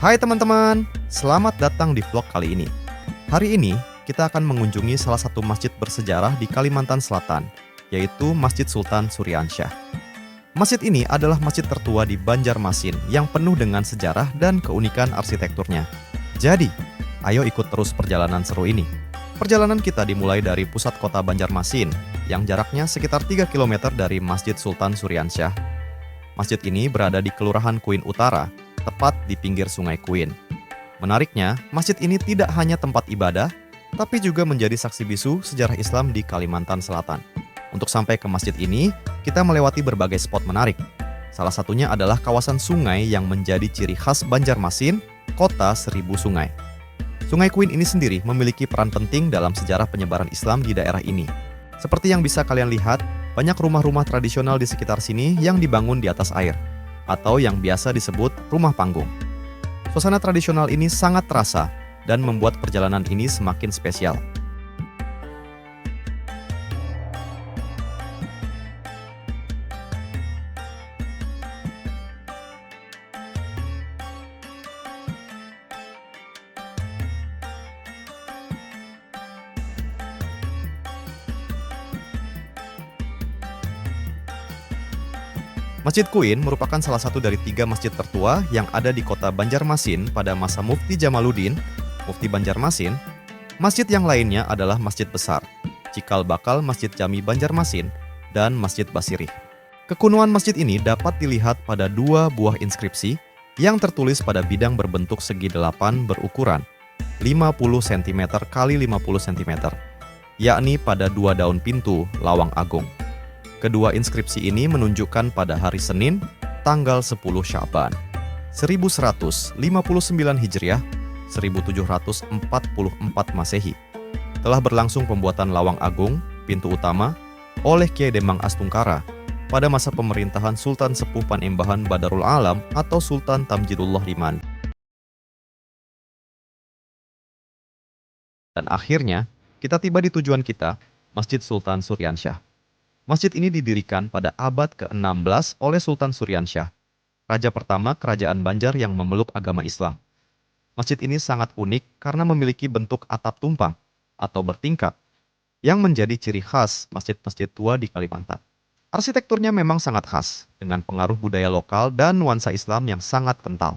Hai teman-teman, selamat datang di vlog kali ini. Hari ini kita akan mengunjungi salah satu masjid bersejarah di Kalimantan Selatan, yaitu Masjid Sultan Syuriansyah. Masjid ini adalah masjid tertua di Banjarmasin yang penuh dengan sejarah dan keunikan arsitekturnya. Jadi, ayo ikut terus perjalanan seru ini. Perjalanan kita dimulai dari pusat kota Banjarmasin, yang jaraknya sekitar 3 km dari Masjid Sultan Syuriansyah. Masjid ini berada di Kelurahan Kuin Utara, tepat di pinggir Sungai Kuin. Menariknya, masjid ini tidak hanya tempat ibadah, tapi juga menjadi saksi bisu sejarah Islam di Kalimantan Selatan. Untuk sampai ke masjid ini, kita melewati berbagai spot menarik. Salah satunya adalah kawasan sungai yang menjadi ciri khas Banjarmasin, kota seribu sungai. Sungai Kuin ini sendiri memiliki peran penting dalam sejarah penyebaran Islam di daerah ini. Seperti yang bisa kalian lihat, banyak rumah-rumah tradisional di sekitar sini yang dibangun di atas air, atau yang biasa disebut rumah panggung. Suasana tradisional ini sangat terasa dan membuat perjalanan ini semakin spesial. Masjid Kuin merupakan salah satu dari 3 masjid tertua yang ada di kota Banjarmasin pada masa Mufti Jamaluddin, Mufti Banjarmasin. Masjid yang lainnya adalah Masjid Besar, Cikal Bakal Masjid Jami Banjarmasin, dan Masjid Basirih. Kekunuhan masjid ini dapat dilihat pada 2 buah inskripsi yang tertulis pada bidang berbentuk segi 8 berukuran 50 cm x 50 cm, yakni pada 2 daun pintu Lawang Agung. Kedua inskripsi ini menunjukkan pada hari Senin, tanggal 10 Sya'ban, 1159 Hijriah, 1744 Masehi. Telah berlangsung pembuatan Lawang Agung, pintu utama, oleh Kiai Demang Astungkara pada masa pemerintahan Sultan Sepuh Panembahan Badarul Alam atau Sultan Tamjidullah Liman. Dan akhirnya, kita tiba di tujuan kita, Masjid Sultan Syuriansyah. Masjid ini didirikan pada abad ke-16 oleh Sultan Syuriansyah, raja pertama kerajaan Banjar yang memeluk agama Islam. Masjid ini sangat unik karena memiliki bentuk atap tumpang atau bertingkat, yang menjadi ciri khas masjid-masjid tua di Kalimantan. Arsitekturnya memang sangat khas, dengan pengaruh budaya lokal dan nuansa Islam yang sangat kental.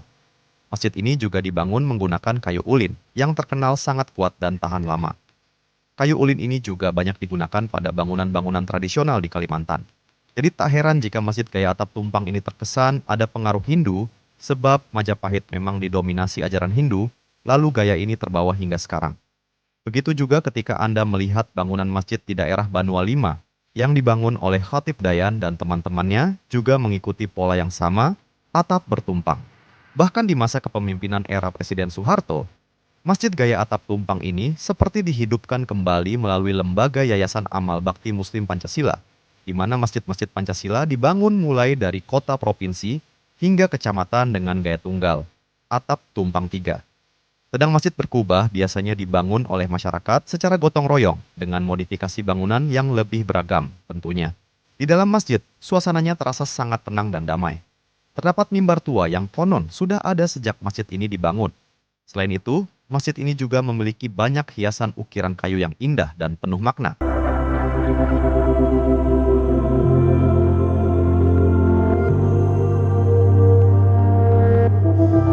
Masjid ini juga dibangun menggunakan kayu ulin, yang terkenal sangat kuat dan tahan lama. Kayu ulin ini juga banyak digunakan pada bangunan-bangunan tradisional di Kalimantan. Jadi tak heran jika masjid gaya atap tumpang ini terkesan ada pengaruh Hindu, sebab Majapahit memang didominasi ajaran Hindu, lalu gaya ini terbawa hingga sekarang. Begitu juga ketika Anda melihat bangunan masjid di daerah Banua Lima, yang dibangun oleh Khatib Dayan dan teman-temannya juga mengikuti pola yang sama, atap bertumpang. Bahkan di masa kepemimpinan era Presiden Soeharto, masjid gaya atap tumpang ini seperti dihidupkan kembali melalui lembaga Yayasan Amal Bakti Muslim Pancasila, di mana masjid-masjid Pancasila dibangun mulai dari kota provinsi hingga kecamatan dengan gaya tunggal, atap tumpang 3. Sedang masjid berkubah biasanya dibangun oleh masyarakat secara gotong royong dengan modifikasi bangunan yang lebih beragam tentunya. Di dalam masjid, suasananya terasa sangat tenang dan damai. Terdapat mimbar tua yang konon sudah ada sejak masjid ini dibangun. Selain itu, masjid ini juga memiliki banyak hiasan ukiran kayu yang indah dan penuh makna.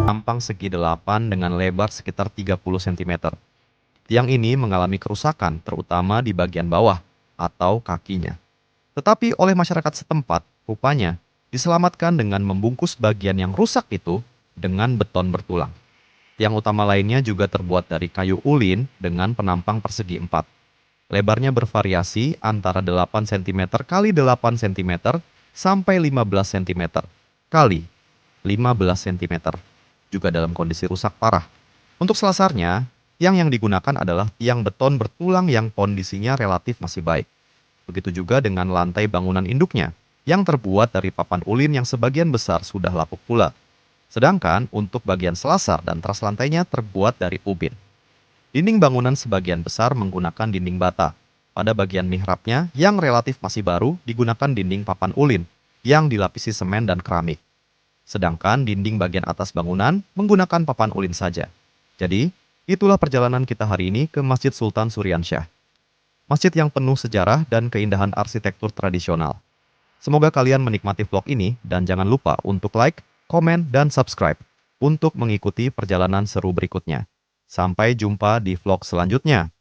Tampang segi 8 dengan lebar sekitar 30 cm. Tiang ini mengalami kerusakan terutama di bagian bawah atau kakinya. Tetapi oleh masyarakat setempat, rupanya diselamatkan dengan membungkus bagian yang rusak itu dengan beton bertulang. Tiang utama lainnya juga terbuat dari kayu ulin dengan penampang persegi 4. Lebarnya bervariasi antara 8 cm x 8 cm sampai 15 cm kali 15 cm, juga dalam kondisi rusak parah. Untuk selasarnya, tiang yang digunakan adalah tiang beton bertulang yang kondisinya relatif masih baik. Begitu juga dengan lantai bangunan induknya, yang terbuat dari papan ulin yang sebagian besar sudah lapuk pula. Sedangkan untuk bagian selasar dan teras lantainya terbuat dari ubin. Dinding bangunan sebagian besar menggunakan dinding bata. Pada bagian mihrabnya yang relatif masih baru digunakan dinding papan ulin yang dilapisi semen dan keramik. Sedangkan dinding bagian atas bangunan menggunakan papan ulin saja. Jadi, itulah perjalanan kita hari ini ke Masjid Sultan Suryansyah. Masjid yang penuh sejarah dan keindahan arsitektur tradisional. Semoga kalian menikmati vlog ini dan jangan lupa untuk like, komen, dan subscribe untuk mengikuti perjalanan seru berikutnya. Sampai jumpa di vlog selanjutnya.